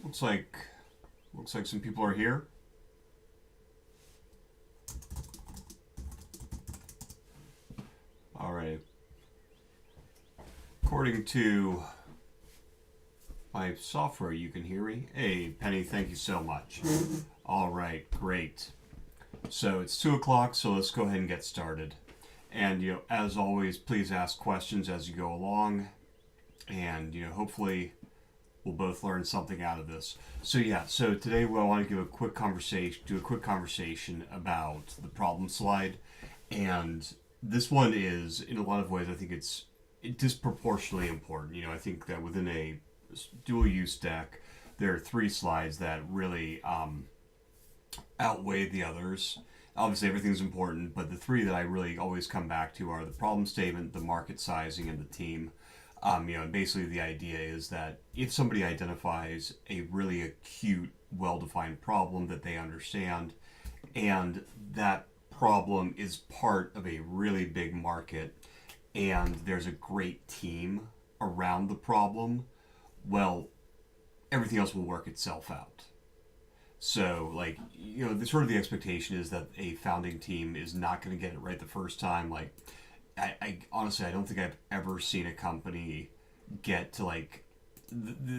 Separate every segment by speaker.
Speaker 1: Looks like some people are here. All right. According to my software, you can hear me. Hey, Penny, thank you so much. All right, great. So it's 2 o'clock, so let's go ahead and get started. And as always, please ask questions as you go along, and hopefully we'll both learn something out of this. So today I want to do a quick conversation about the problem slide, and this one is, in a lot of ways, I think it's disproportionately important. I think that within a dual use deck, there are 3 slides that really outweigh the others. Obviously, everything's important, but the 3 that I really always come back to are the problem statement, the market sizing, and the team. And basically the idea is that if somebody identifies a really acute, well-defined problem that they understand, and that problem is part of a really big market, and there's a great team around the problem, well, everything else will work itself out. So, the expectation is that a founding team is not going to get it right the first time. I honestly, I don't think I've ever seen a company get to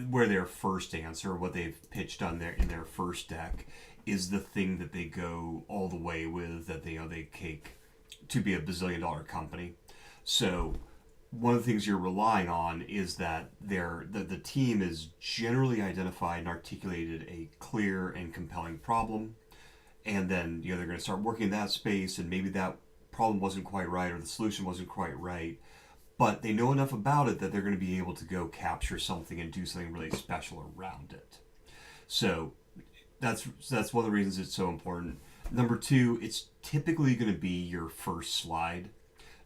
Speaker 1: where their first answer, what they've pitched in their first deck, is the thing that they go all the way with, that they cake to be a bazillion-dollar company. So one of the things you're relying on is that the team is generally identified and articulated a clear and compelling problem, and then they're going to start working in that space, and maybe that problem wasn't quite right or the solution wasn't quite right, but they know enough about it that they're going to be able to go capture something and do something really special around it. So that's one of the reasons it's so important. Number 2, it's typically going to be your first slide.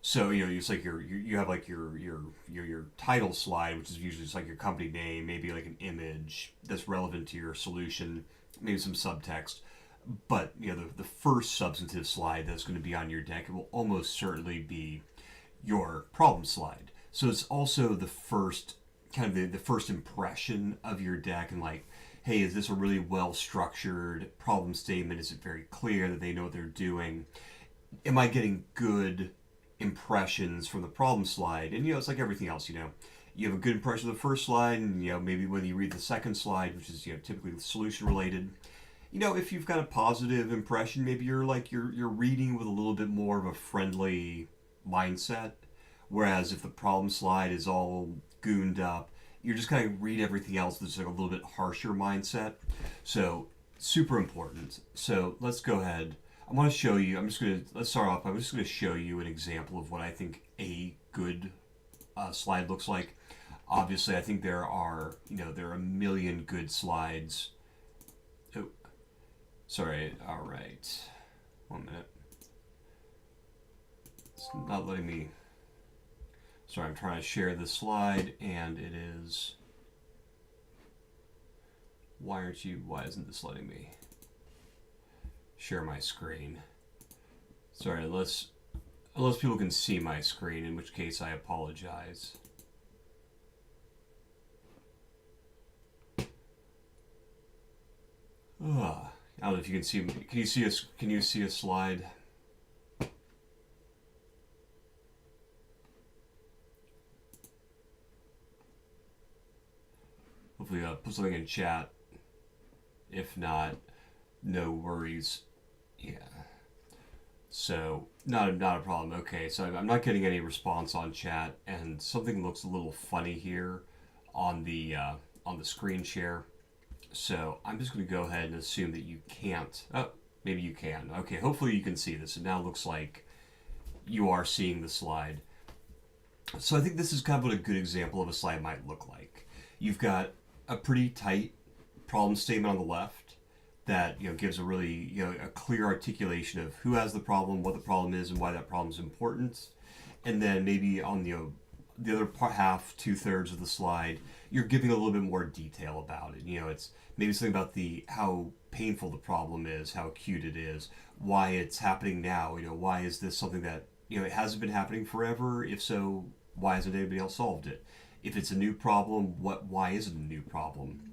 Speaker 1: So it's like you have your title slide, which is usually just like your company name, maybe like an image that's relevant to your solution, maybe some subtext. But the first substantive slide that's going to be on your deck, it will almost certainly be your problem slide. So it's also the first the first impression of your deck, and hey, is this a really well structured problem statement? Is it very clear that they know what they're doing? Am I getting good impressions from the problem slide? And it's like everything else. You have a good impression of the first slide, and maybe when you read the second slide, which is typically solution related, if you've got a positive impression, maybe you're reading with a little bit more of a friendly mindset. Whereas if the problem slide is all gooned up, you're just kind of read everything else with a little bit harsher mindset. So super important. So let's go ahead. I want to show you. Let's start off. I'm just going to show you an example of what I think a good slide looks like. Obviously, I think there are a million good slides. Oh, sorry. All right. 1 minute. It's not letting me. Sorry, I'm trying to share this slide, and it is. Why isn't this letting me share my screen? Sorry, unless people can see my screen, in which case I apologize. I don't know if you can see. Can you see a slide? Hopefully, put something in chat. If not, no worries. Yeah. So not a problem. Okay, so I'm not getting any response on chat, and something looks a little funny here on the screen share. So I'm just going to go ahead and assume that you can't. Oh, maybe you can. Okay, hopefully you can see this. It now looks like you are seeing the slide. So I think this is kind of what a good example of a slide might look like. You've got a pretty tight problem statement on the left that gives a really a clear articulation of who has the problem, what the problem is, and why that problem is important. And then maybe on the other half, 2/3 of the slide, you're giving a little bit more detail about it. It's maybe something about how painful the problem is, how acute it is, why it's happening now. Why is this something that it hasn't been happening forever? If so, why hasn't anybody else solved it? If it's a new problem, why is it a new problem?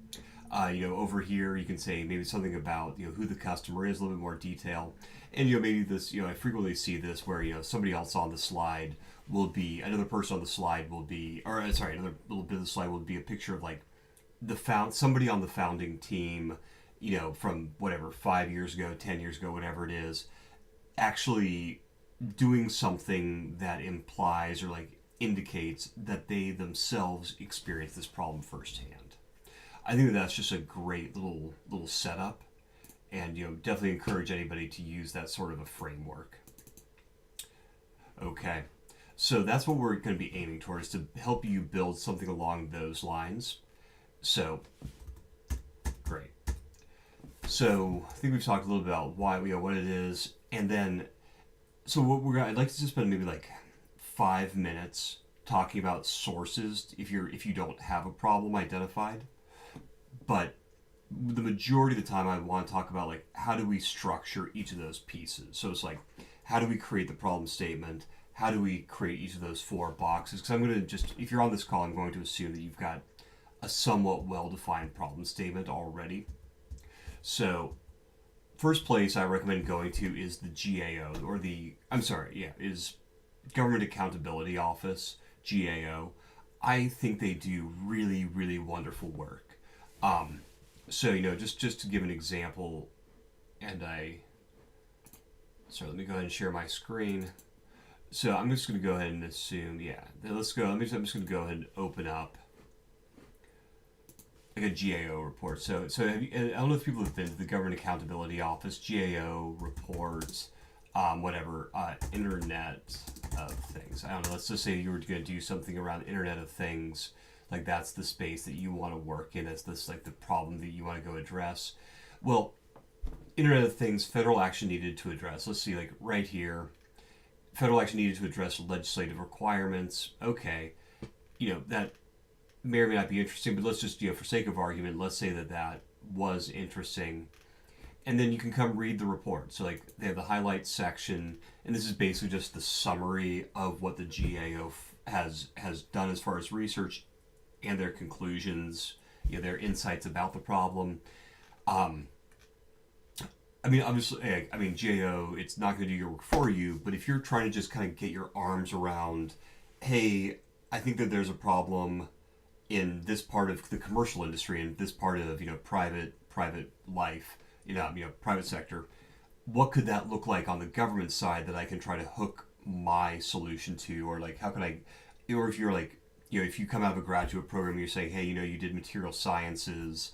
Speaker 1: Over here you can say maybe something about who the customer is, a little bit more detail, and maybe this I frequently see this where somebody else on the slide will be another person on the slide will be, or sorry, another little bit of the slide will be a picture of like somebody on the founding team, from whatever 5 years ago, 10 years ago, whatever it is, actually doing something that implies or like indicates that they themselves experienced this problem firsthand. I think that's just a great little setup, and definitely encourage anybody to use that sort of a framework. Okay, so that's what we're going to be aiming towards, to help you build something along those lines. So great. So I think we've talked a little bit about why what it is, and then so I'd like to just spend maybe like 5 minutes talking about sources if you don't have a problem identified. But the majority of the time I want to talk about like how do we structure each of those pieces. So it's like, how do we create the problem statement? How do we create each of those 4 boxes? Because I'm going to if you're on this call, I'm going to assume that you've got a somewhat well-defined problem statement already. So first place I recommend going to is the GAO, or is Government Accountability Office, GAO. I think they do really, really wonderful work. So just to give an example, let me go ahead and share my screen. So I'm just going to go ahead and assume, I'm just going to go ahead and open up like a GAO report. So I don't know if people have been to the Government Accountability Office, GAO reports, Internet of Things. I don't know, let's just say you were going to do something around Internet of Things. Like that's the space that you want to work in. That's this like the problem that you want to go address. Well, Internet of Things, federal action needed to address. Let's see, like right here, federal action needed to address legislative requirements. Okay, that may or may not be interesting, but let's just for sake of argument, let's say that was interesting. And then you can come read the report. So like they have the highlights section, and this is basically just the summary of what the GAO has done as far as research and their conclusions, their insights about the problem. Obviously, GAO, it's not going to do your work for you, but if you're trying to just kind of get your arms around, hey, I think that there's a problem in this part of the commercial industry and this part of private life, private sector, what could that look like on the government side that I can try to hook my solution to, or like how can I, or if you're like, if you come out of a graduate program, you're saying, hey, you did material sciences,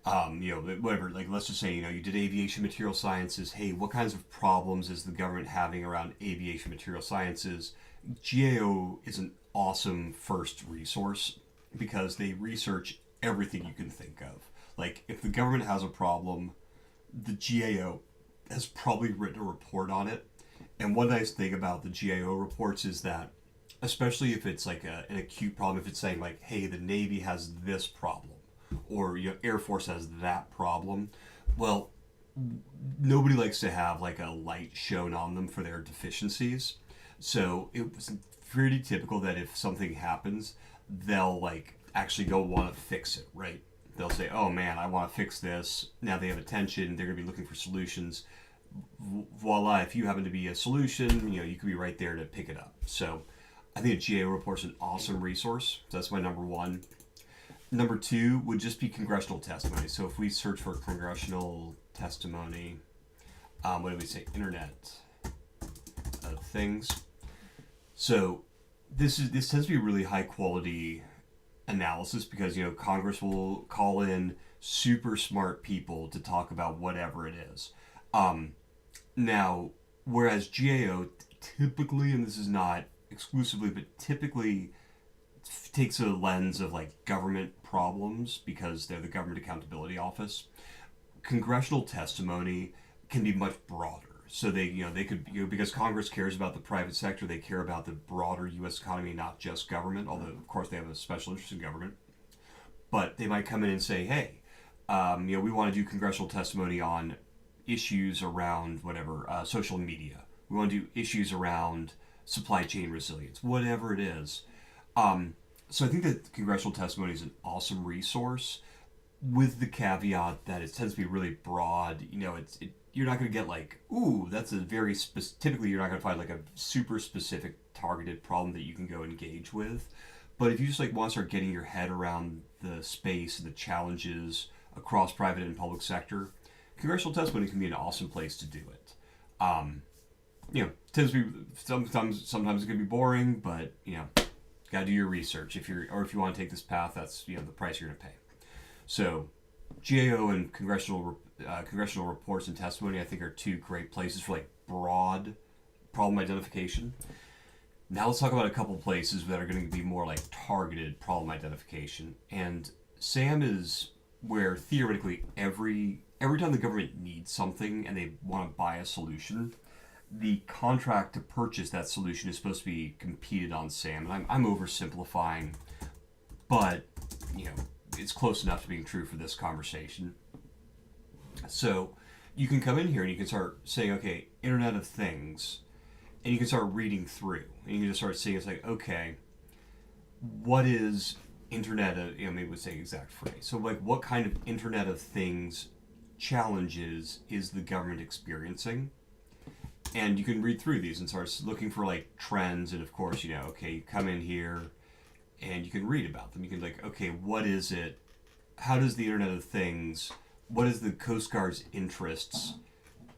Speaker 1: whatever, like let's just say, you did aviation material sciences. Hey, what kinds of problems is the government having around aviation material sciences? GAO is an awesome first resource because they research everything you can think of. Like if the government has a problem, the GAO has probably written a report on it. And one nice thing about the GAO reports is that, especially if it's like an acute problem, if it's saying like, hey, the Navy has this problem, or Air Force has that problem, well, nobody likes to have like a light shown on them for their deficiencies. So it was pretty typical that if something happens, they'll like actually go want to fix it, right? They'll say, oh man, I want to fix this. Now they have attention, they're going to be looking for solutions. Voila, if you happen to be a solution, you could be right there to pick it up. So I think a GAO report is an awesome resource. So that's my number one. Number two would just be congressional testimony. So if we search for congressional testimony, what do we say? Internet of Things. So this tends to be a really high quality analysis because Congress will call in super smart people to talk about whatever it is. Now, whereas GAO typically, and this is not exclusively, but typically takes a lens of like government problems because they're the Government Accountability Office. Congressional testimony can be much broader. So they could, because Congress cares about the private sector, they care about the broader U.S. economy, not just government, although of course they have a special interest in government. But they might come in and say, hey, we want to do congressional testimony on issues around whatever, social media. We want to do issues around supply chain resilience, whatever it is. So I think that congressional testimony is an awesome resource. with the caveat that it tends to be really broad. You're not going to get like, ooh, that's a very typically you're not going to find like a super specific targeted problem that you can go engage with. But if you just like want to start getting your head around the space and the challenges across private and public sector, congressional testimony can be an awesome place to do it. Tends to be sometimes it can be boring, but gotta do your research if you want to take this path. That's the price you're gonna pay. So, GAO and congressional reports and testimony, I think, are two great places for like broad problem identification. Now let's talk about a couple places that are going to be more like targeted problem identification. And SAM is where theoretically every time the government needs something and they want to buy a solution, the contract to purchase that solution is supposed to be competed on SAM. And I'm oversimplifying, but it's close enough to being true for this conversation. So you can come in here and you can start saying, okay, Internet of Things, and you can start reading through, and you can just start seeing, it's like, okay, what is Internet of, maybe we'll say exact phrase. So like, what kind of Internet of Things challenges is the government experiencing? And you can read through these and start looking for like trends, and of course, okay, you come in here and you can read about them. You can like, okay, what is it? How does the Internet of Things, what is the Coast Guard's interests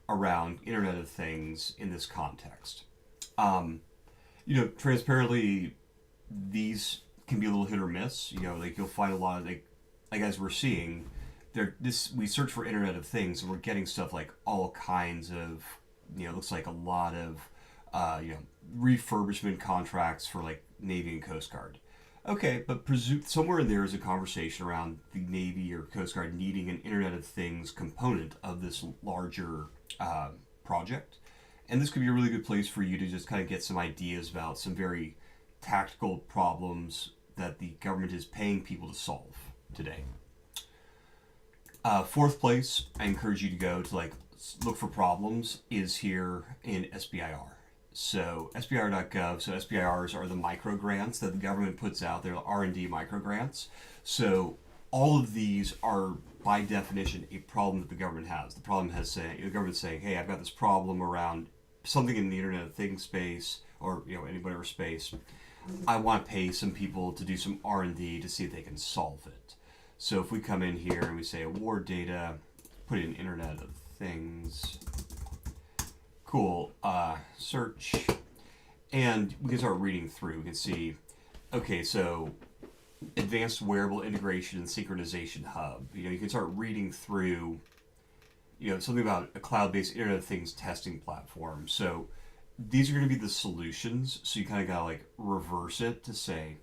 Speaker 1: around Internet of Things in this context? Transparently, these can be a little hit or miss. Like you'll find a lot of like as we're seeing, we search for Internet of Things and we're getting stuff like all kinds of, it looks like a lot of, refurbishment contracts for like Navy and Coast Guard. Okay, but somewhere in there is a conversation around the Navy or Coast Guard needing an Internet of Things component of this larger project. And this could be a really good place for you to just kind of get some ideas about some very tactical problems that the government is paying people to solve today. Fourth place, I encourage you to go to like look for problems is here in SBIR. So SBIR.gov, so SBIRs are the micro grants that the government puts out. They're R&D micro grants. So all of these are by definition a problem that the government has. The government's saying, hey, I've got this problem around something in the Internet of Things space, or any whatever space. I want to pay some people to do some R&D to see if they can solve it. So if we come in here and we say award data, put in Internet of Things, cool, search, and we can start reading through. We can see, okay, so advanced wearable integration and synchronization hub. You can start reading through, something about a cloud-based Internet of Things testing platform. So these are going to be the solutions. So you kind of got to like reverse it to say,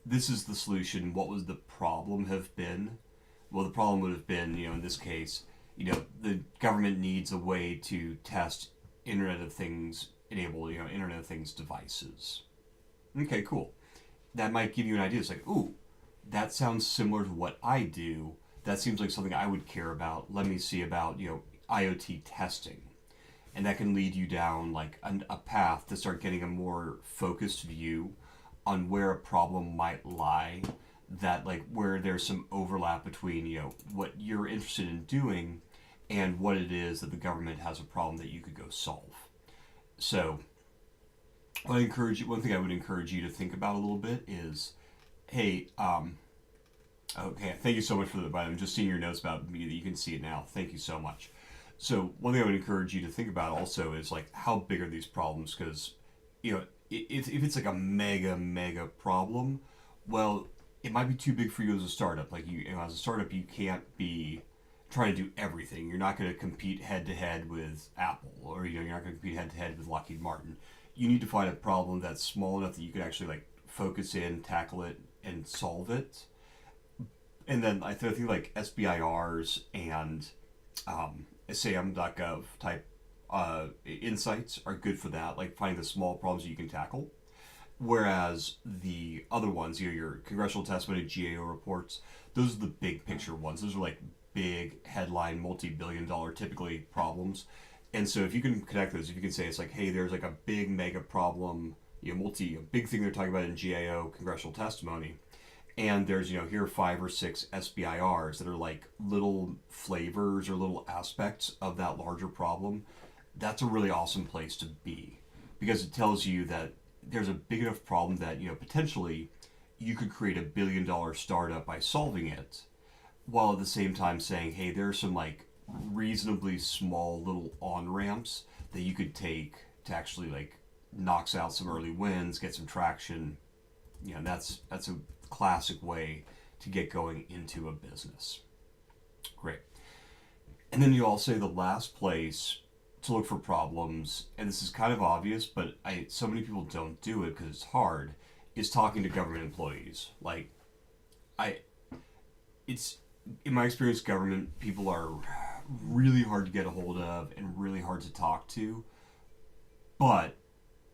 Speaker 1: this is the solution. What would the problem have been? Well, the problem would have been, in this case, the government needs a way to test Internet of Things enable, Internet of Things devices. Okay, cool. That might give you an idea. It's like, ooh, that sounds similar to what I do. That seems like something I would care about. Let me see about, IoT testing. And that can lead you down like a path to start getting a more focused view on where a problem might lie, that like where there's some overlap between, what you're interested in doing and what it is that the government has a problem that you could go solve. So one thing I would encourage you to think about a little bit is, hey, okay, thank you so much for the, I'm just seeing your notes about me that you can see it now. Thank you so much. So one thing I would encourage you to think about also is like, how big are these problems? Because, if it's like a mega problem, well, it might be too big for you as a startup. Like as a startup, you can't be trying to do everything. You're not going to compete head to head with Apple, or you're not going to compete head to head with Lockheed Martin. You need to find a problem that's small enough that you can actually like focus in, tackle it, and solve it. And then I think like SBIRs and SAM.gov type insights are good for that, like finding the small problems that you can tackle. Whereas the other ones, your congressional testimony, GAO reports, those are the big picture ones. Those are like big headline, multi-billion-dollar typically problems. And so if you can connect those, if you can say it's like, hey, there's like a big mega problem, a big thing they're talking about in GAO congressional testimony, And there's, here are 5 or 6 SBIRs that are like little flavors or little aspects of that larger problem. That's a really awesome place to be because it tells you that there's a big enough problem that, potentially you could create $1 billion startup by solving it, while at the same time saying, hey, there's some like reasonably small little on ramps that you could take to actually like knocks out some early wins, get some traction. That's a classic way to get going into a business. Great. And then you all say the last place to look for problems, and this is kind of obvious, but so many people don't do it because it's hard, is talking to government employees. Like, it's in my experience, government people are really hard to get a hold of and really hard to talk to, but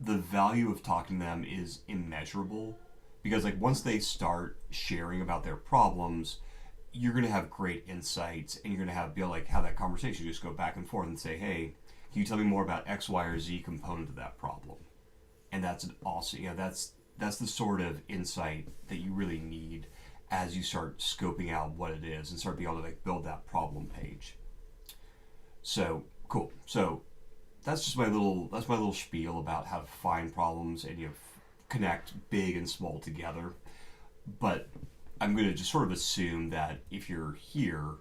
Speaker 1: the value of talking to them is immeasurable because like once they start sharing about their problems, you're going to have great insights and you're going to be able to like have that conversation, just go back and forth and say, hey, can you tell me more about X, Y, or Z component of that problem? And that's an awesome, that's the sort of insight that you really need as you start scoping out what it is and start being able to like build that problem page. So cool. So that's just my little spiel about how to find problems and connect big and small together. But I'm going to just sort of assume that if you're here,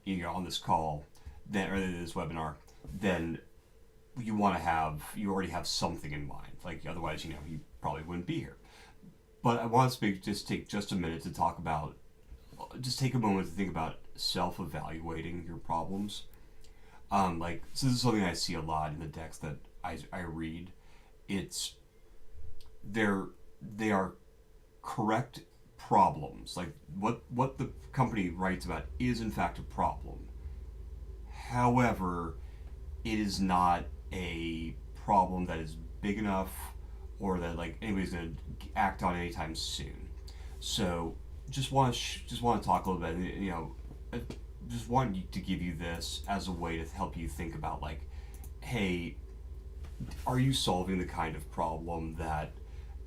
Speaker 1: on this call, then or this webinar, then you already have something in mind. Like otherwise, you probably wouldn't be here. But I want to just take just a minute to talk about, just take a moment to think about self-evaluating your problems. So this is something I see a lot in the decks that I read. They are correct problems. Like what the company writes about is in fact a problem. However, it is not a problem that is big enough or that like anybody's going to act on anytime soon. So just want to talk a little bit. Just wanted to give you this as a way to help you think about like, hey, are you solving the kind of problem that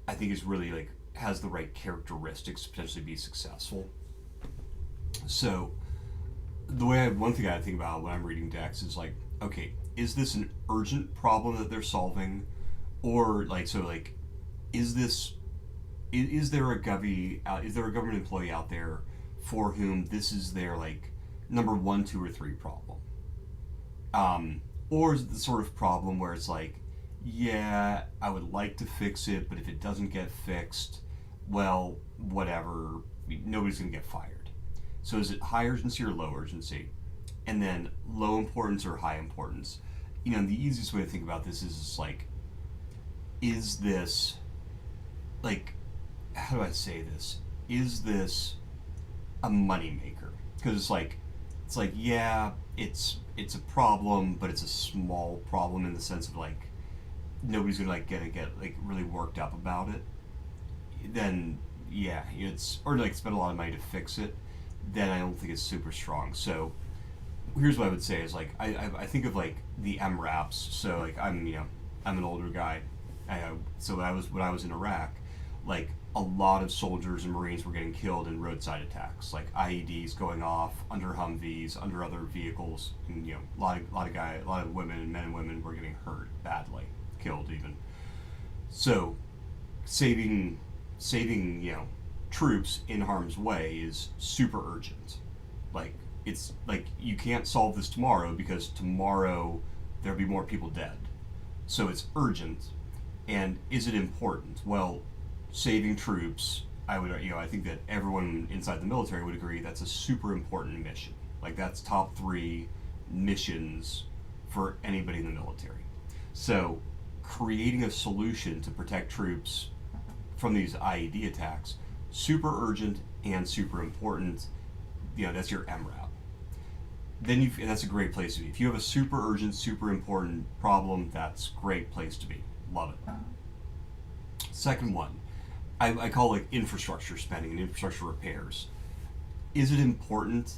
Speaker 1: I think is really like has the right characteristics to potentially be successful? So one thing I think about when I'm reading decks is like, okay, is this an urgent problem that they're solving, or like is there a government employee out there for whom this is their like number 1, 2, or 3 problem? Or is it the sort of problem where it's like, yeah, I would like to fix it, but if it doesn't get fixed, well, whatever, nobody's going to get fired. So is it high urgency or low urgency? And then low importance or high importance? The easiest way to think about this is like, is this, like, how do I say this? Is this a moneymaker? Because it's like, yeah, it's a problem, but it's a small problem in the sense of like, nobody's gonna like get like really worked up about it. Then yeah, or like spend a lot of money to fix it. Then I don't think it's super strong. So here's what I would say is like I think of like the MRAPs. So like I'm an older guy. So when I was in Iraq, like a lot of soldiers and Marines were getting killed in roadside attacks, like IEDs going off under Humvees, under other vehicles, and a lot of women, men and women were getting hurt badly, killed even. So saving troops in harm's way is super urgent. Like it's like you can't solve this tomorrow because tomorrow there'll be more people dead. So it's urgent. And is it important? Well, saving troops, I think that everyone inside the military would agree that's a super important mission. Like that's top 3 missions for anybody in the military. So creating a solution to protect troops from these IED attacks, super urgent and super important. That's your MRAP. Then that's a great place to be. If you have a super urgent, super important problem, that's a great place to be. Love it. Second one, I call like infrastructure spending and infrastructure repairs. Is it important?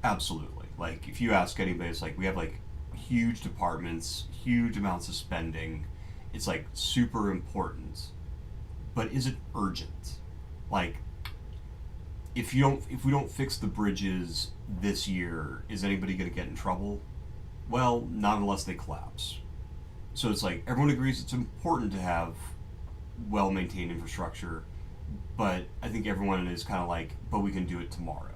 Speaker 1: Absolutely. Like if you ask anybody, it's like we have like huge departments, huge amounts of spending. It's like super important. But is it urgent? Like if we don't fix the bridges this year, is anybody going to get in trouble? Well, not unless they collapse. So it's like everyone agrees it's important to have well maintained infrastructure, but I think everyone is kind of like, but we can do it tomorrow.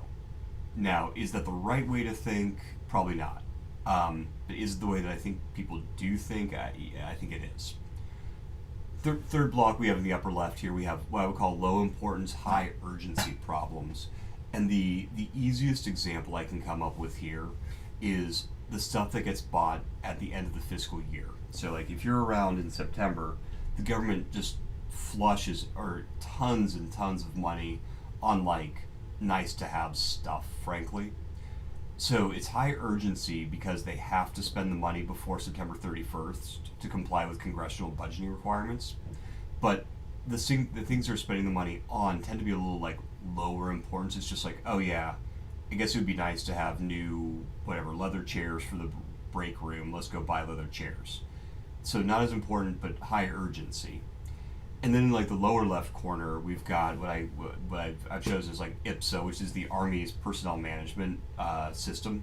Speaker 1: Now, is that the right way to think? Probably not. But is it the way that I think people do think? I think it is. Third block we have in the upper left here, we have what I would call low importance, high urgency problems. And the easiest example I can come up with here is the stuff that gets bought at the end of the fiscal year. So like if you're around in September, the government just flushes or tons and tons of money on like nice to have stuff, frankly. So it's high urgency because they have to spend the money before September 31st to comply with congressional budgeting requirements. But the things they're spending the money on tend to be a little like lower importance. It's just like, oh yeah, I guess it would be nice to have new whatever leather chairs for the break room. Let's go buy leather chairs. So not as important, but high urgency. And then in like the lower left corner, we've got what I've chosen as like IPSA, which is the Army's personnel management system.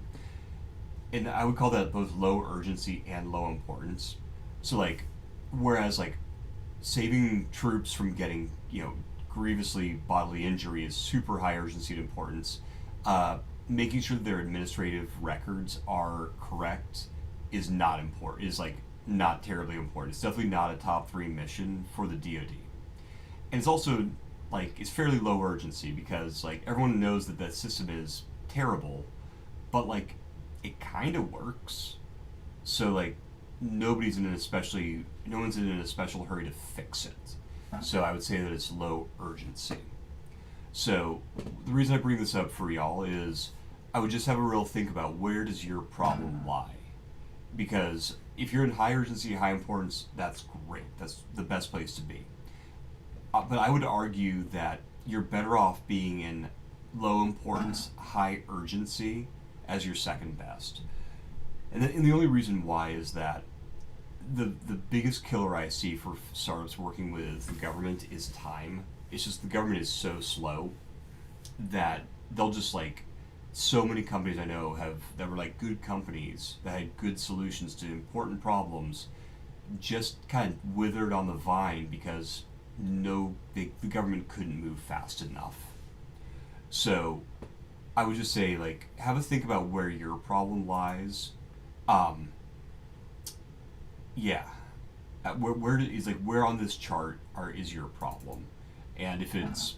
Speaker 1: And I would call that both low urgency and low importance. So like, whereas like saving troops from getting, grievously bodily injury is super high urgency and importance. Making sure that their administrative records are correct is not important. Is like not terribly important. It's definitely not a top 3 mission for the DoD. And it's also like it's fairly low urgency because like everyone knows that that system is terrible, but like it kind of works. So like no one's in an especial hurry to fix it. So I would say that it's low urgency. So the reason I bring this up for y'all is I would just have a real think about where does your problem lie? Because if you're in high urgency, high importance, that's great. That's the best place to be. But I would argue that you're better off being in low importance, high urgency as your second best. And the only reason why is that the biggest killer I see for startups working with the government is time. It's just the government is so slow that they'll just like so many companies I know that were like good companies that had good solutions to important problems just kind of withered on the vine because the government couldn't move fast enough. So I would just say like have a think about where your problem lies. Where on this chart is your problem? And if it's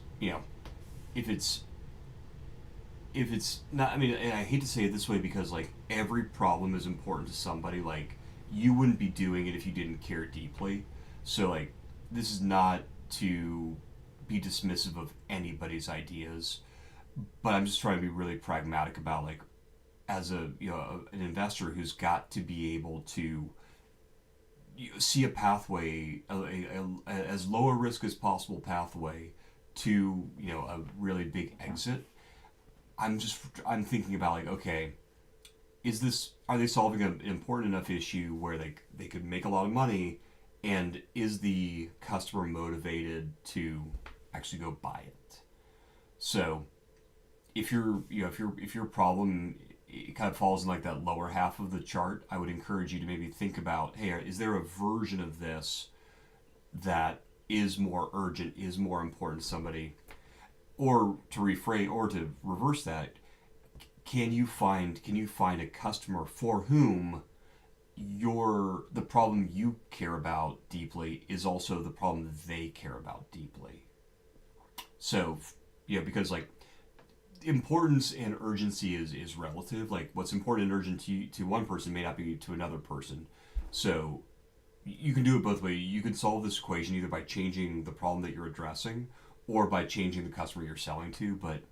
Speaker 1: not, I mean, and I hate to say it this way because like every problem is important to somebody. Like you wouldn't be doing it if you didn't care deeply. So like this is not to be dismissive of anybody's ideas, but I'm just trying to be really pragmatic about like as an investor who's got to be able to see a pathway, as low a risk as possible pathway to a really big exit. I'm thinking about like, okay, are they solving an important enough issue where they could make a lot of money, and is the customer motivated to actually go buy it? So if your problem it kind of falls in like that lower half of the chart, I would encourage you to maybe think about, hey, is there a version of this that is more urgent, is more important to somebody? Or to rephrase, or to reverse that, can you find a customer for whom the problem you care about deeply is also the problem they care about deeply? So, because like importance and urgency is relative. Like what's important and urgent to one person may not be to another person. So you can do it both ways. You can solve this equation either by changing the problem that you're addressing or by changing the customer you're selling to. But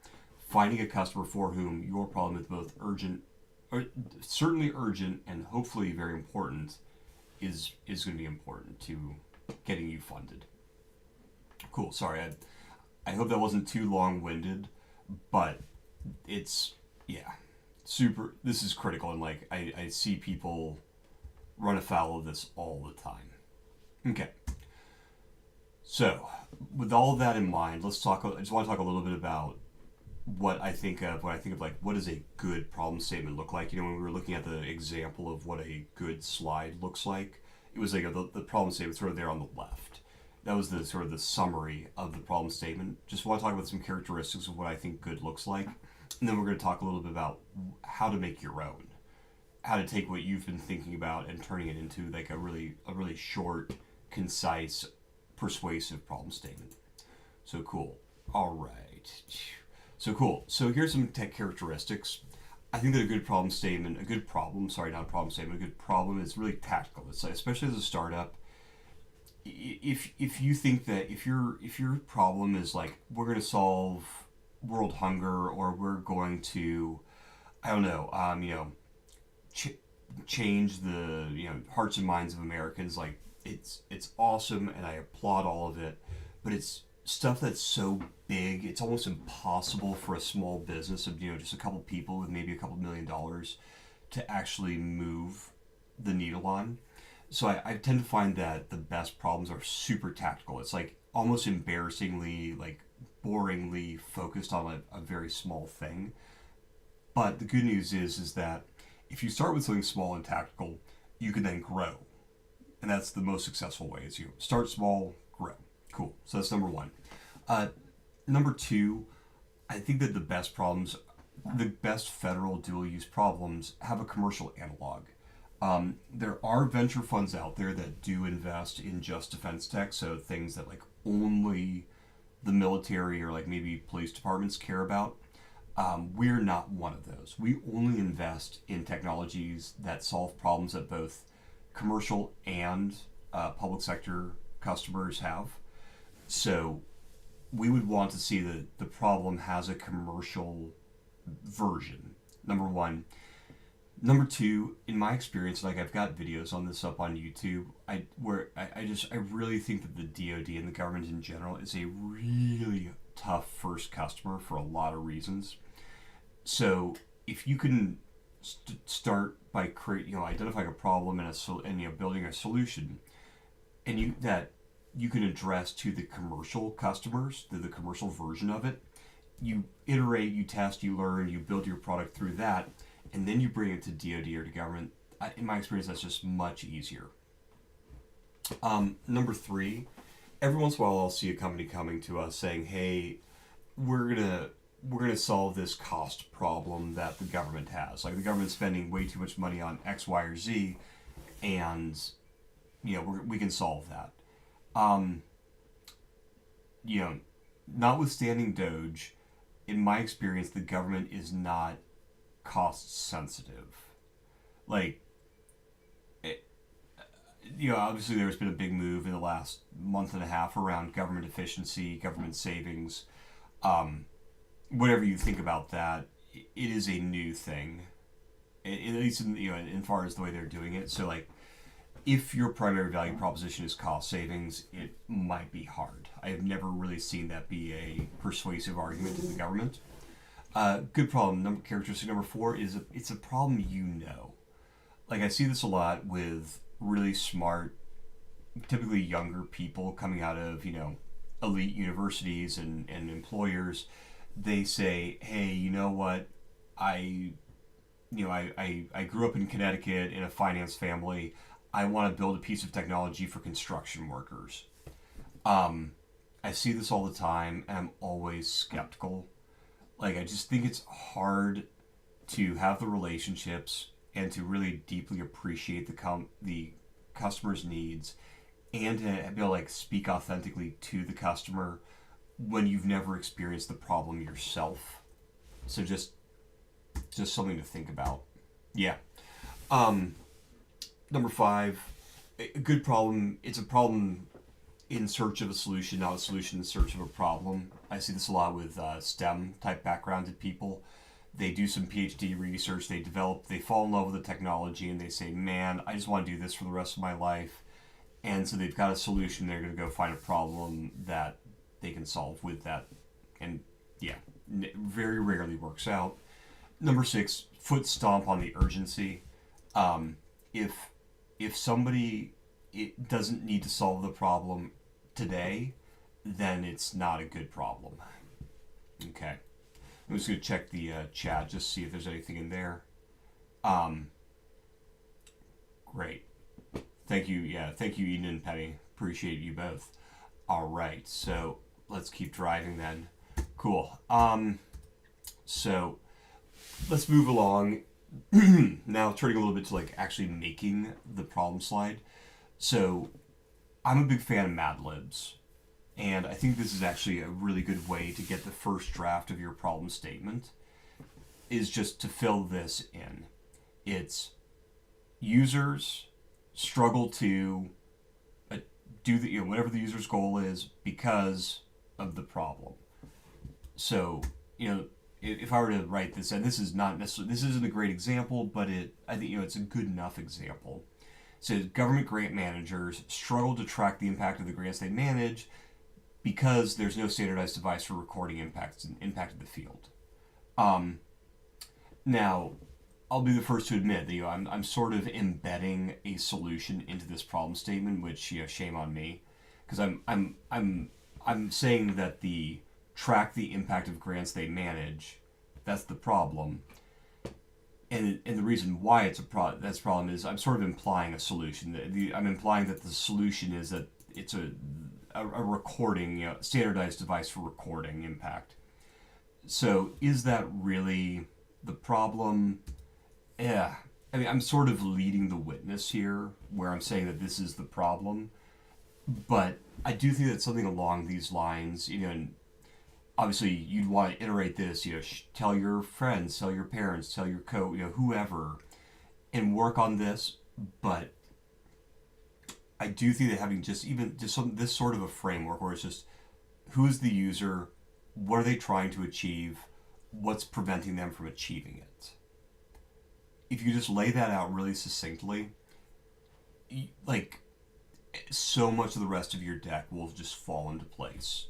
Speaker 1: finding a customer for whom your problem is both urgent, or certainly urgent, and hopefully very important is going to be important to getting you funded. Cool. Sorry, I hope that wasn't too long-winded, but it's super. This is critical, and like I see people run afoul of this all the time. Okay. So, with all of that in mind, I just want to talk a little bit about what I think of when I think of like what does a good problem statement look like. When we were looking at the example of what a good slide looks like, it was like the problem statement sort of there on the left. That was the sort of the summary of the problem statement. Just want to talk about some characteristics of what I think good looks like, and then we're going to talk a little bit about how to make your own, how to take what you've been thinking about and turning it into like a really short, concise, persuasive problem statement. So cool. All right. So cool. So here's some tech characteristics. I think that a good problem, not a problem statement, a good problem is really tactical. It's like, especially as a startup, if you think that if your problem is like we're going to solve world hunger, or we're going to, I don't know, change the hearts and minds of Americans, like it's awesome and I applaud all of it, but it's stuff that's so big it's almost impossible for a small business of just a couple people with maybe a couple $1,000,000 to actually move the needle on. So I tend to find that the best problems are super tactical. It's like almost embarrassingly, like boringly focused on a very small thing. But the good news is that if you start with something small and tactical, you can then grow. And that's the most successful way, is you start small, grow. Cool. So that's number one. Number two, I think that the best federal dual-use problems have a commercial analog. There are venture funds out there that do invest in just defense tech, so things that like only the military or like maybe police departments care about. We're not one of those. We only invest in technologies that solve problems that both commercial and public sector customers have. So we would want to see that the problem has a commercial version, number one. Number two, in my experience, like I've got videos on this up on YouTube, I really think that the DoD and the government in general is a really tough first customer for a lot of reasons. So if you can start by identifying a problem and building a solution, and you can address to the commercial customers, the commercial version of it, you iterate, you test, you learn, you build your product through that, and then you bring it to DoD or to government. In my experience, that's just much easier. Number three, every once in a while I'll see a company coming to us saying, hey, we're gonna solve this cost problem that the government has. Like the government's spending way too much money on X, Y, or Z, and we can solve that. Notwithstanding Doge, in my experience, the government is not cost sensitive. Like, obviously there's been a big move in the last month and a half around government efficiency, government savings. Whatever you think about that, it is a new thing, at least in far as the way they're doing it. So like, if your primary value proposition is cost savings, it might be hard. I have never really seen that be a persuasive argument to the government. Good problem. Characteristic number four is it's a problem Like I see this a lot with really smart, typically younger people coming out of elite universities and employers. They say, hey, you know what? I grew up in Connecticut in a finance family. I want to build a piece of technology for construction workers. I see this all the time, and I'm always skeptical. Like, I just think it's hard to have the relationships and to really deeply appreciate the customer's needs, and to be able to like speak authentically to the customer when you've never experienced the problem yourself. So just something to think about. Yeah. Number five, a good problem. It's a problem in search of a solution, not a solution in search of a problem. I see this a lot with STEM type backgrounded people. They do some PhD research, they fall in love with the technology, and they say, man, I just want to do this for the rest of my life. And so they've got a solution, they're going to go find a problem that they can solve with that. And yeah, very rarely works out. Number six, foot stomp on the urgency. If somebody doesn't need to solve the problem today, then it's not a good problem. Okay. I'm just going to check the chat, just see if there's anything in there. Great. Thank you. Yeah, thank you, Eden and Penny. Appreciate you both. All right, so let's keep driving then. Cool. So let's move along. Now turning a little bit to like actually making the problem slide. So I'm a big fan of Mad Libs, and I think this is actually a really good way to get the first draft of your problem statement, is just to fill this in. It's users struggle to do the, whatever the user's goal is because of the problem. So, if I were to write this, and this is not necessarily, this isn't a great example, but I think, it's a good enough example. It says government grant managers struggle to track the impact of the grants they manage because there's no standardized device for recording impact of the field. Now, I'll be the first to admit that I'm sort of embedding a solution into this problem statement, which shame on me, because I'm saying that the track the impact of grants they manage, that's the problem, and the reason why it's that's a problem is I'm sort of implying a solution. I'm implying that the solution is that it's a recording, standardized device for recording impact. So is that really the problem? Yeah, I mean, I'm sort of leading the witness here, where I'm saying that this is the problem, but I do think that something along these lines, and obviously you'd want to iterate this, tell your friends, tell your parents, tell your whoever, and work on this. But I do think that having just this sort of a framework where it's just who is the user, what are they trying to achieve, what's preventing them from achieving it. If you just lay that out really succinctly, like, so much of the rest of your deck will just fall into place.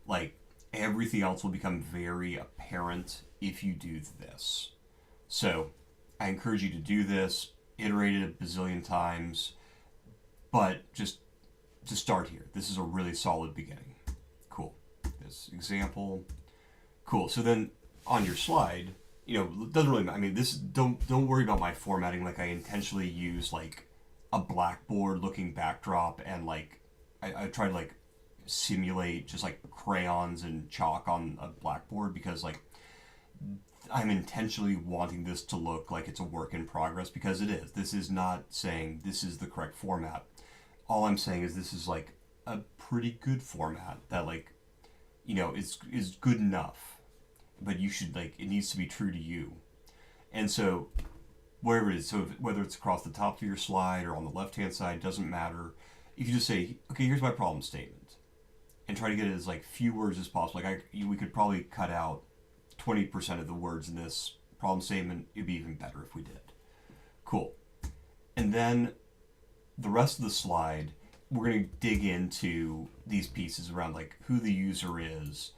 Speaker 1: Like, everything else will become very apparent if you do this. So, I encourage you to do this, iterate it a bazillion times, but just to start here. This is a really solid beginning. Cool. This example. Cool. So then, on your slide, it doesn't really matter. I mean, don't worry about my formatting. Like, I intentionally use like a blackboard looking backdrop, and like I try to like simulate just like crayons and chalk on a blackboard, because like I'm intentionally wanting this to look like it's a work in progress, because it is. This is not saying this is the correct format. All I'm saying is this is like a pretty good format that like is good enough. But you should, like, it needs to be true to you. And so, wherever it is, so whether it's across the top of your slide or on the left-hand side, doesn't matter. If you just say, okay, here's my problem statement, and try to get it as, like, few words as possible. Like, we could probably cut out 20% of the words in this problem statement. It'd be even better if we did. Cool. And then the rest of the slide, we're going to dig into these pieces around, like, who the user is,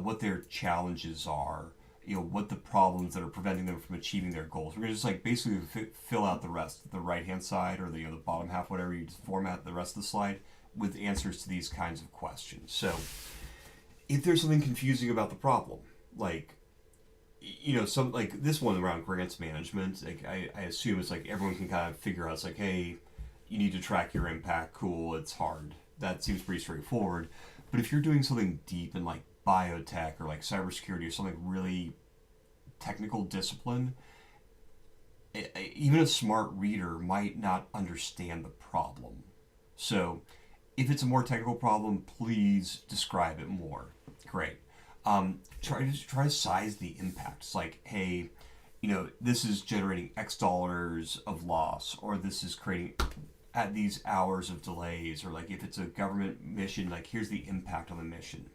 Speaker 1: what their challenges are, what the problems that are preventing them from achieving their goals. We're going to just like basically fill out the rest, the right-hand side or the bottom half, whatever, you just format the rest of the slide with answers to these kinds of questions. So if there's something confusing about the problem, like, some like this one around grants management, like I assume it's like everyone can kind of figure out, it's like, hey, you need to track your impact. Cool, it's hard. That seems pretty straightforward. But if you're doing something deep in like biotech or like cybersecurity or something really technical discipline, even a smart reader might not understand the problem. So if it's a more technical problem, please describe it more. Great. Try to size the impact. It's like, hey, this is generating X dollars of loss, or this is creating at these hours of delays, or like if it's a government mission, like here's the impact on the mission.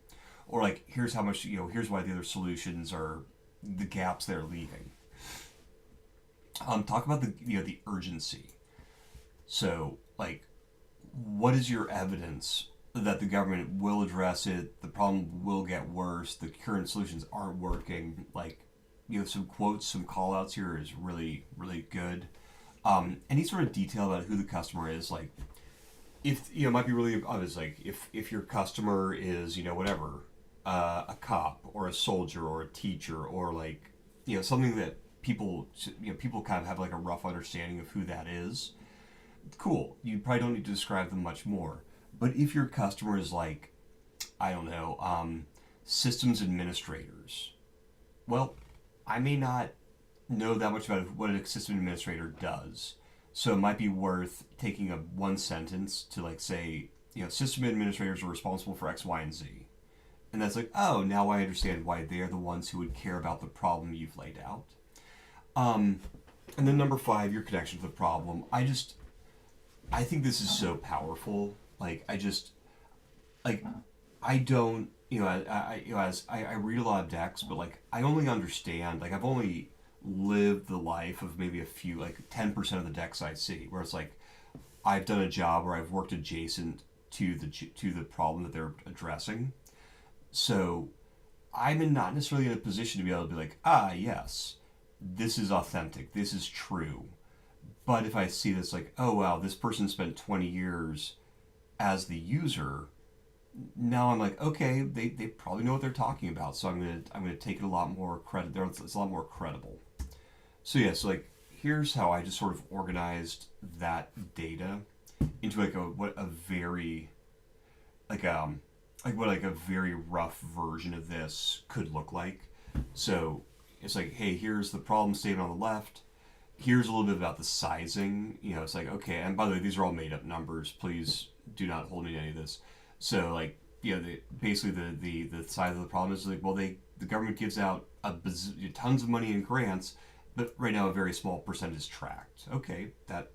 Speaker 1: Or like, here's how much, here's why the other solutions are the gaps they're leaving. Talk about the urgency. So, like, what is your evidence that the government will address it, the problem will get worse, the current solutions aren't working? Like, some quotes, some call outs here is really, really good. Any sort of detail about who the customer is, like, if, it might be really obvious, like, if your customer is, whatever, a cop or a soldier or a teacher or like, something that people kind of have like a rough understanding of who that is, cool. You probably don't need to describe them much more. But if your customer is like, I don't know, systems administrators, well, I may not know that much about what a system administrator does. So it might be worth taking a one sentence to like say, system administrators are responsible for X, Y, and Z. And that's like, oh, now I understand why they're the ones who would care about the problem you've laid out. And then number 5, your connection to the problem. I think this is so powerful. Like, I don't, as I read a lot of decks, but like, I only understand, like, I've only lived the life of maybe a few, like 10% of the decks I see, where it's like, I've done a job where I've worked adjacent to the problem that they're addressing. So I'm not necessarily in a position to be able to be like, yes, this is authentic, this is true. But if I see this like, oh wow, this person spent 20 years as the user, now I'm like, okay, they probably know what they're talking about, so I'm gonna take it a lot more credit. It's a lot more credible. So yeah, so like here's how I just sort of organized that data into like a very rough version of this could look like. So it's like, hey, here's the problem statement on the left. Here's a little bit about the sizing. It's like, okay, and by the way, these are all made up numbers. Please do not hold me to any of this. So like, basically the size of the problem is like, well, the government gives out tons of money in grants, but right now a very small percent is tracked. Okay, that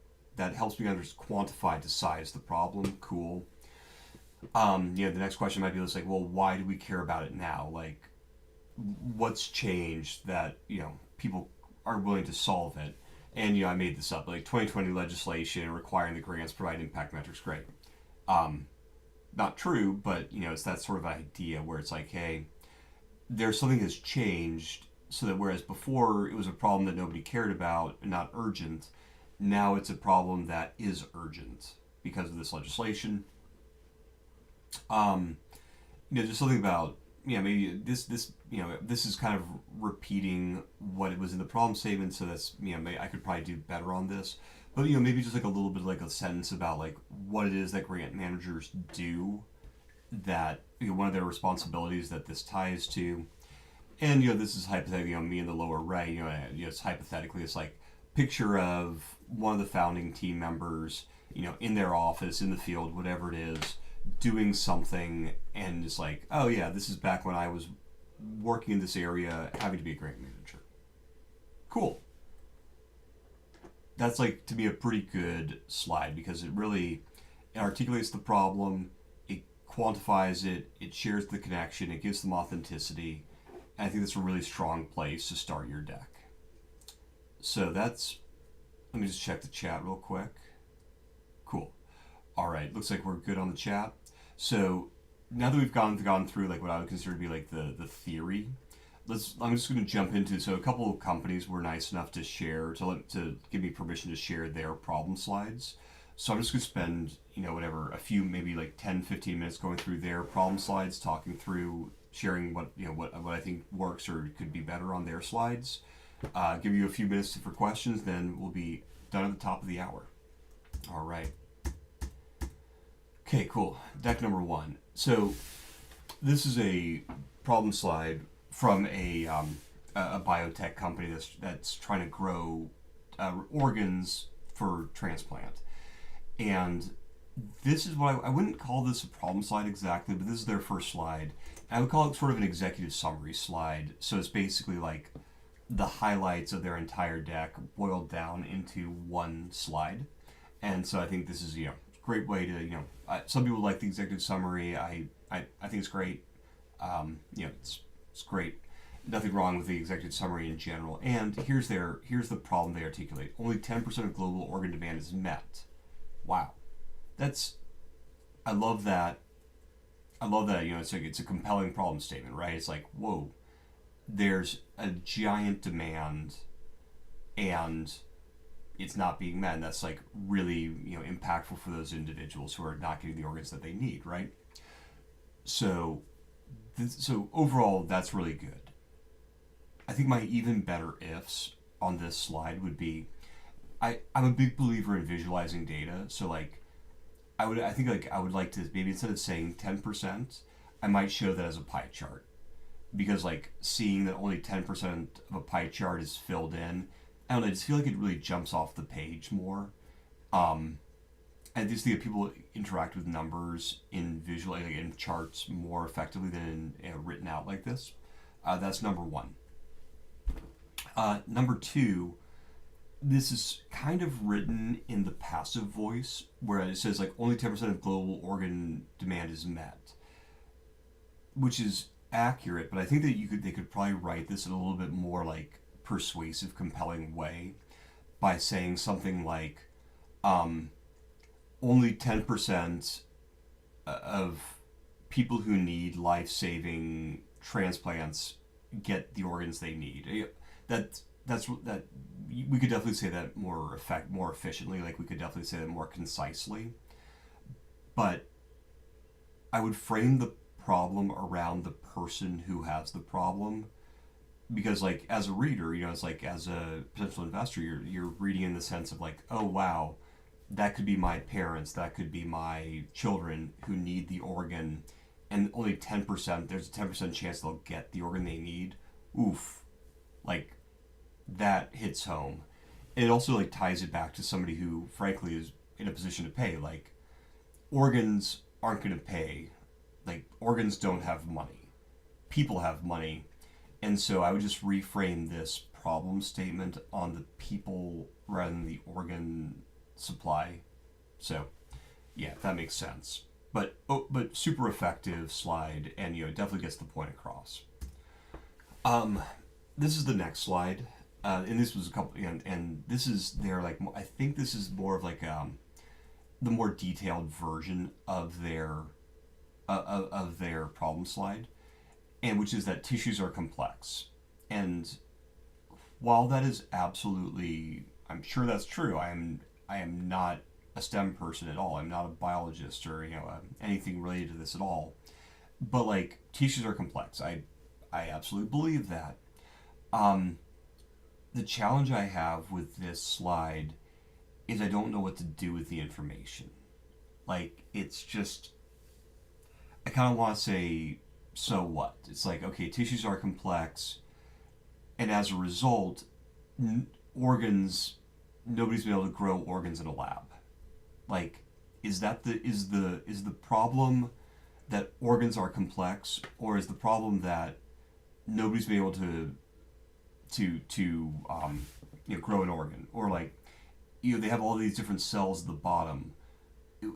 Speaker 1: helps me quantify to size the problem. Cool. The next question might be just like, well, why do we care about it now? Like, what's changed that people are willing to solve it? And I made this up, like 2020 legislation requiring the grants provide impact metrics. Great. Not true, but it's that sort of idea where it's like, hey, there's something has changed, so that whereas before it was a problem that nobody cared about and not urgent, now it's a problem that is urgent because of this legislation. Just something about maybe this is kind of repeating what it was in the problem statement, so that's maybe I could probably do better on this, but maybe just like a little bit like a sentence about like what it is that grant managers do, that one of their responsibilities that this ties to. And this is hypothetically me in the lower right, it's hypothetically, it's like picture of one of the founding team members in their office, in the field, whatever it is, doing something, and it's like, oh yeah, this is back when I was working in this area, having to be a grant manager. Cool. That's like, to me, a pretty good slide, because it articulates the problem, it quantifies it, it shares the connection, it gives them authenticity, and I think that's a really strong place to start your deck. So let me just check the chat real quick. Cool. All right, looks like we're good on the chat. So now that we've gone through like what I would consider to be like the theory, I'm just going to jump into, so a couple of companies were nice enough to to give me permission to share their problem slides. So I'm just going to spend a few, maybe like 10-15 minutes going through their problem slides, talking through, sharing what I think works or could be better on their slides. Give you a few minutes for questions, then we'll be done at the top of the hour. All right. Okay, cool. Deck number 1. So this is a problem slide from a biotech company that's trying to grow organs for transplant. And this is what I wouldn't call this a problem slide exactly, but this is their first slide. And I would call it sort of an executive summary slide. So it's basically like the highlights of their entire deck boiled down into one slide. And so I think this is, great way to, some people like the executive summary. I think it's great. It's great. Nothing wrong with the executive summary in general. And here's the problem they articulate. Only 10% of global organ demand is met. Wow. I love that. It's a compelling problem statement, right? It's like, whoa, there's a giant demand and it's not being met, and that's like really impactful for those individuals who are not getting the organs that they need, right? So So overall, that's really good. I think my even better ifs on this slide would be, I'm a big believer in visualizing data. So like, I think like I would like to maybe instead of saying 10%, I might show that as a pie chart, because like seeing that only 10% of a pie chart is filled in, I don't know, I just feel like it really jumps off the page more. Um, I just think that people interact with numbers in visual, like in charts, more effectively than written out like this. That's number one. Number two, this is kind of written in the passive voice, where it says like only 10% of global organ demand is met, which is accurate. But I think that they could probably write this in a little bit more like persuasive, compelling way by saying something like, um, only 10% of people who need life-saving transplants get the organs they need. That we could definitely say that more efficiently. Like we could definitely say that more concisely. But I would frame the problem around the person who has the problem, because like as a reader, it's like as a potential investor, you're reading in the sense of like, oh wow, that could be my parents, that could be my children who need the organ, and only 10%, there's a 10% chance they'll get the organ they need. Oof. Like, that hits home. And it also like ties it back to somebody who frankly is in a position to pay. Like, organs aren't going to pay. Like, organs don't have money. People have money. And so I would just reframe this problem statement on the people rather than the organ supply. So yeah, that makes sense. But super effective slide, and it definitely gets the point across. This is the next slide, and this was a couple, and this is their like, I think this is more of like the more detailed version of their problem slide, and which is that tissues are complex. And while that is absolutely, I'm sure that's true. I am not a STEM person at all. I'm not a biologist or anything related to this at all. But like, tissues are complex. I absolutely believe that. The challenge I have with this slide is I don't know what to do with the information. Like, it's just, I kind of want to say, so what? It's like, okay, tissues are complex, and as a result, organs, nobody's been able to grow organs in a lab. Like, is the problem that organs are complex, or is the problem that nobody's been able to grow an organ, or like, they have all these different cells at the bottom.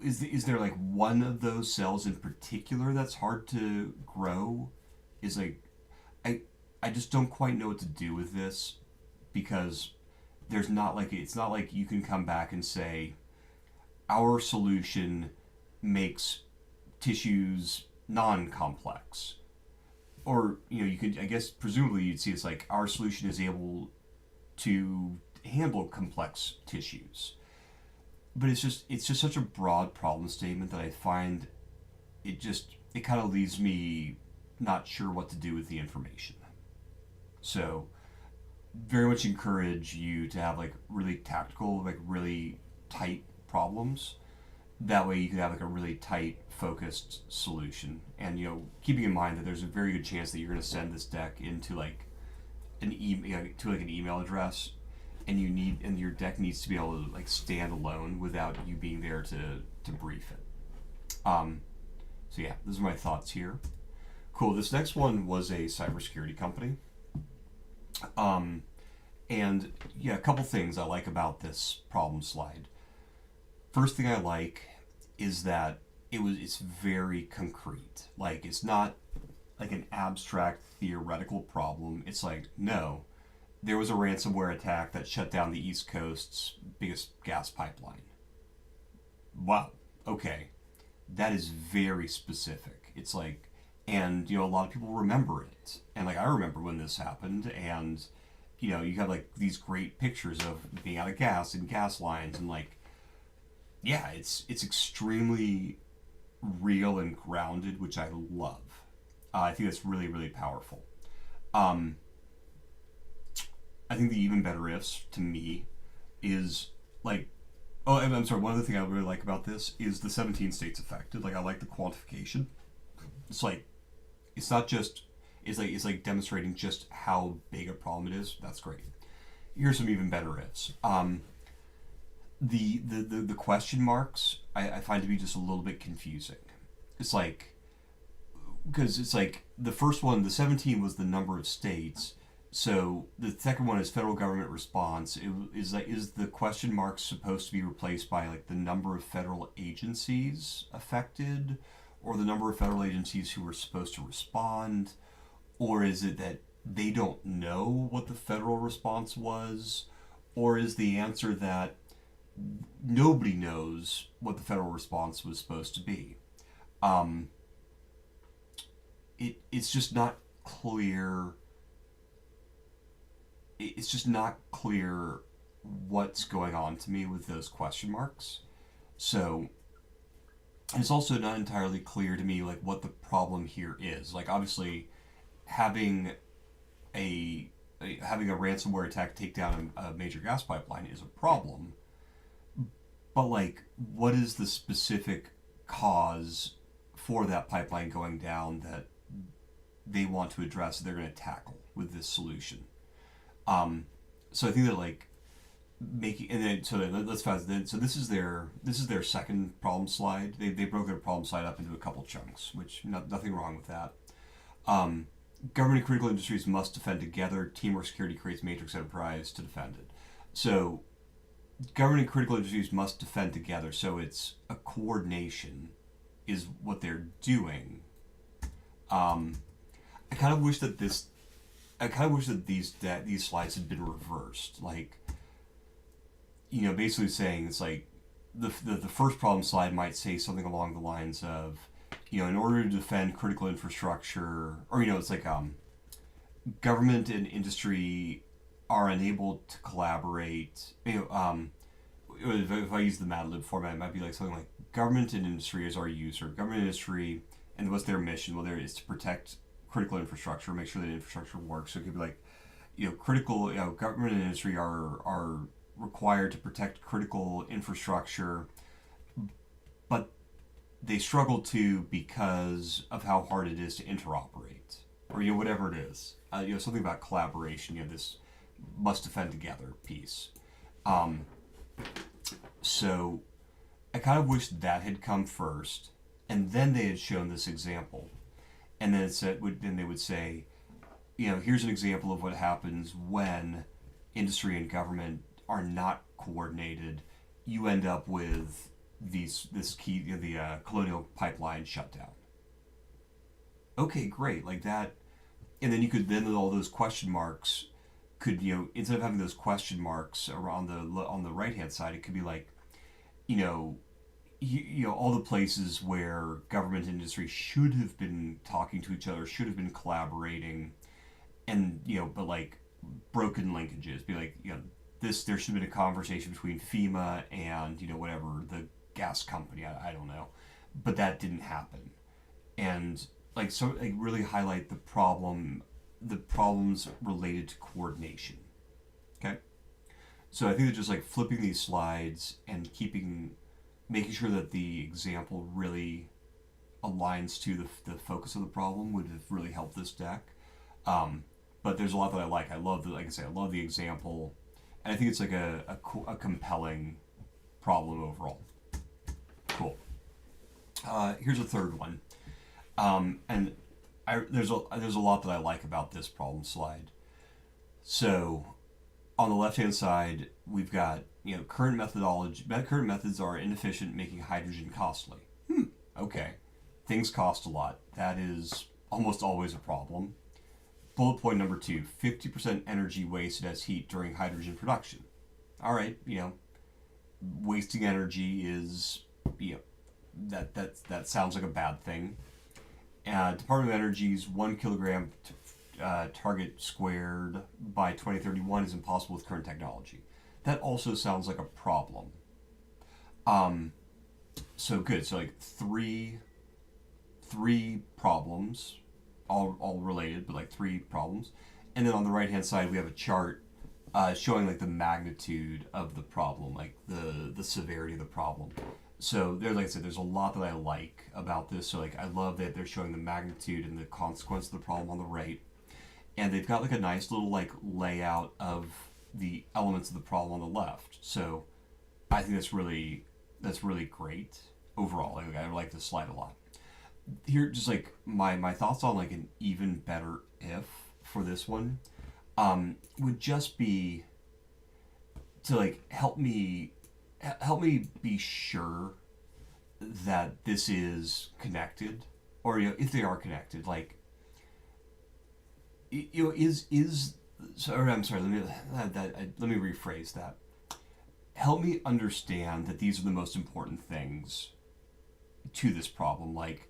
Speaker 1: Is there like one of those cells in particular that's hard to grow? Is like, I just don't quite know what to do with this, because there's not like, it's not like you can come back and say our solution makes tissues non-complex, or you could, I guess presumably you'd see it's like our solution is able to handle complex tissues. But it's just such a broad problem statement that I find it kind of leaves me not sure what to do with the information. So very much encourage you to have like really tactical, like really tight problems. That way you could have like a really tight, focused solution. And keeping in mind that there's a very good chance that you're going to send this deck into like an email address, and your deck needs to be able to like stand alone without you being there to brief it. So yeah, those are my thoughts here. Cool. This next one was a cybersecurity company. And yeah, a couple things I like about this problem slide. First thing I like is that it's very concrete. Like, it's not like an abstract theoretical problem. It's like, no, there was a ransomware attack that shut down the East Coast's biggest gas pipeline. Wow, okay. That is very specific. It's like, and a lot of people remember it. And like, I remember when this happened, and you have like these great pictures of being out of gas and gas lines, and like, yeah, it's extremely real and grounded, which I love. I think that's really, really powerful. Um, I think the even better ifs to me is like, oh, I'm sorry. One other thing I really like about this is the 17 states affected. Like, I like the quantification. It's like, it's not just, it's like demonstrating just how big a problem it is. That's great. Here's some even better ifs. The question marks I find to be just a little bit confusing. It's like, because it's like the first one, the 17 was the number of states. So the second one is federal government response. Is the question mark supposed to be replaced by like the number of federal agencies affected, or the number of federal agencies who were supposed to respond, or is it that they don't know what the federal response was, or is the answer that nobody knows what the federal response was supposed to be? Um, it's just not clear. It's just not clear what's going on to me with those question marks. So it's also not entirely clear to me like what the problem here is. Like, obviously, having having a ransomware attack take down a major gas pipeline is a problem. But like, what is the specific cause for that pipeline going down that they want to address, they're going to tackle with this solution? So I think that like making, and then so let's fast. Then so this is their second problem slide. They broke their problem slide up into a couple chunks, which nothing wrong with that. Government and critical industries must defend together. Teamwork security creates matrix enterprise to defend it. So government and critical industries must defend together. So it's a coordination is what they're doing. I kind of wish that these slides had been reversed. Like, basically saying it's like the first problem slide might say something along the lines of, in order to defend critical infrastructure, or it's like government and industry are unable to collaborate. If I use the Mad Lib format, it might be like something like government and industry is our user. Government and industry, and what's their mission? Well, there is to protect critical infrastructure, make sure that infrastructure works. So it could be like, critical, government and industry are required to protect critical infrastructure, but they struggle to because of how hard it is to interoperate, or whatever it is. Something about collaboration. This must defend together piece. So I kind of wish that had come first, and then they had shown this example. And then then they would say, here's an example of what happens when industry and government are not coordinated. You end up with the Colonial Pipeline shutdown. Okay, great, like that, and then you could all those question marks could instead of having those question marks around on the right hand side, it could be like, all the places where government and industry should have been talking to each other, should have been collaborating, and but like broken linkages. Be like, there should have been a conversation between FEMA and whatever the gas company. I don't know, but that didn't happen, and really highlight the problems related to coordination. Okay, so I think that just like flipping these slides and making sure that the example really aligns to the focus of the problem would have really helped this deck. But there's a lot that I like. I love I love the example, and I think it's like a compelling problem overall. Cool. Here's a third one, and there's a lot that I like about this problem slide. So on the left-hand side, we've got, current methods are inefficient, making hydrogen costly. Okay. Things cost a lot. That is almost always a problem. Bullet point number 2, 50% energy wasted as heat during hydrogen production. All right, wasting energy is, that sounds like a bad thing. Department of Energy's 1 kilogram target squared by 2031 is impossible with current technology. That also sounds like a problem. So good. So like three problems. all related, but like three problems. And then on the right hand side, we have a chart showing like the magnitude of the problem, like the severity of the problem. So there's, like I said, there's a lot that I like about this. So like I love that they're showing the magnitude and the consequence of the problem on the right, and they've got like a nice little like layout of the elements of the problem on the left. So I think that's really great overall. Like I like this slide a lot. Here, just like my thoughts on like an even better if for this one would just be to like help me be sure that this is connected, or if they are connected, like is sorry, I'm sorry. Let me rephrase that. Help me understand that these are the most important things to this problem. Like,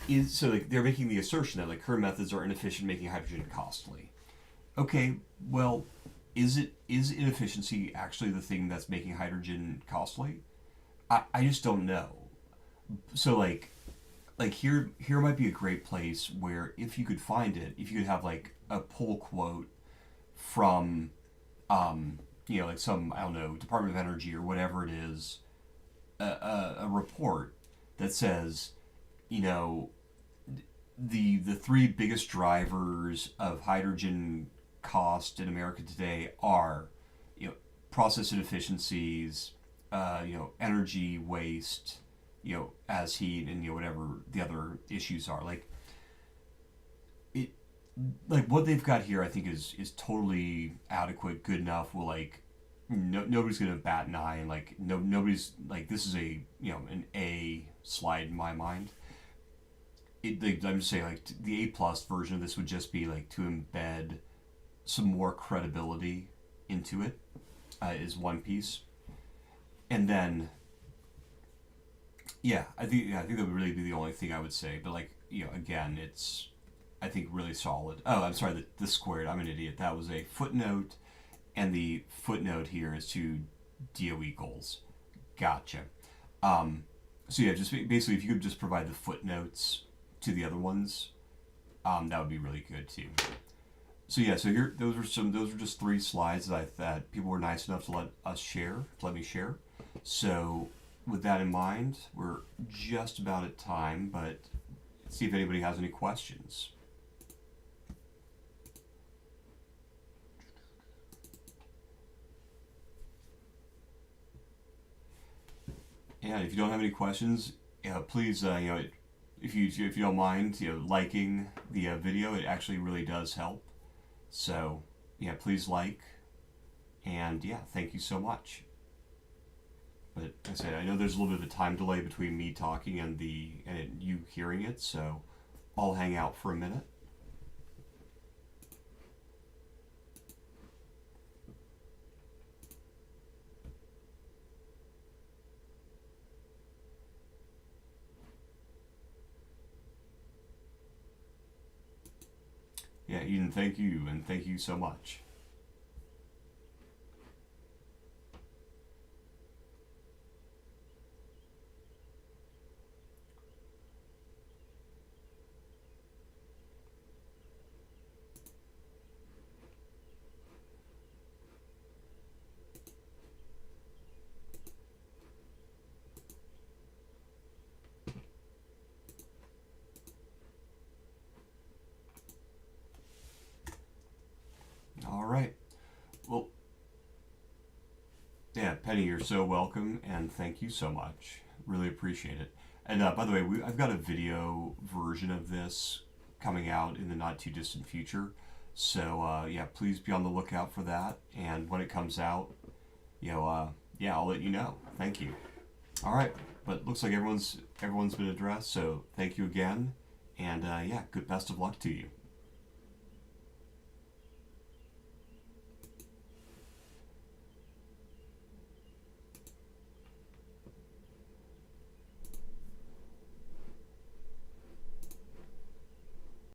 Speaker 1: like they're making the assertion that like current methods are inefficient, making hydrogen costly. Okay, well, is inefficiency actually the thing that's making hydrogen costly? I just don't know. So like here might be a great place where if you could find it, if you could have like a pull quote from like some, I don't know, Department of Energy or whatever it is, a report that says, the three biggest drivers of hydrogen cost in America today are, process inefficiencies, energy waste, as heat, and whatever the other issues are. Like it, like what they've got here, I think is totally adequate, good enough. Will like nobody's gonna bat an eye, and like nobody's like, this is a an A slide in my mind. I'm just saying, like, the A+ version of this would just be like to embed some more credibility into it, is one piece, and then I think that would really be the only thing I would say. But like, again, it's, I think, really solid. Oh, I'm sorry, the squared. I'm an idiot. That was a footnote, and the footnote here is to DOE goals. Gotcha. So yeah, just basically, if you could just provide the footnotes to the other ones, that would be really good too. So yeah, so here those are just three slides that people were nice enough to let me share. So with that in mind, we're just about at time, but let's see if anybody has any questions. And if you don't have any questions, please, if you don't mind, liking the video, it actually really does help. So yeah, please like, and yeah, thank you so much. But like I said, I know there's a little bit of a time delay between me talking and you hearing it, so I'll hang out for a minute. Yeah, Eden, thank you, and thank you so much. All right. Well, yeah, Penny, you're so welcome, and thank you so much. Really appreciate it. And by the way, I've got a video version of this coming out in the not too distant future. So yeah, please be on the lookout for that. And when it comes out, yeah, I'll let you know. Thank you. All right, but looks like everyone's been addressed. So thank you again, and yeah, best of luck to you.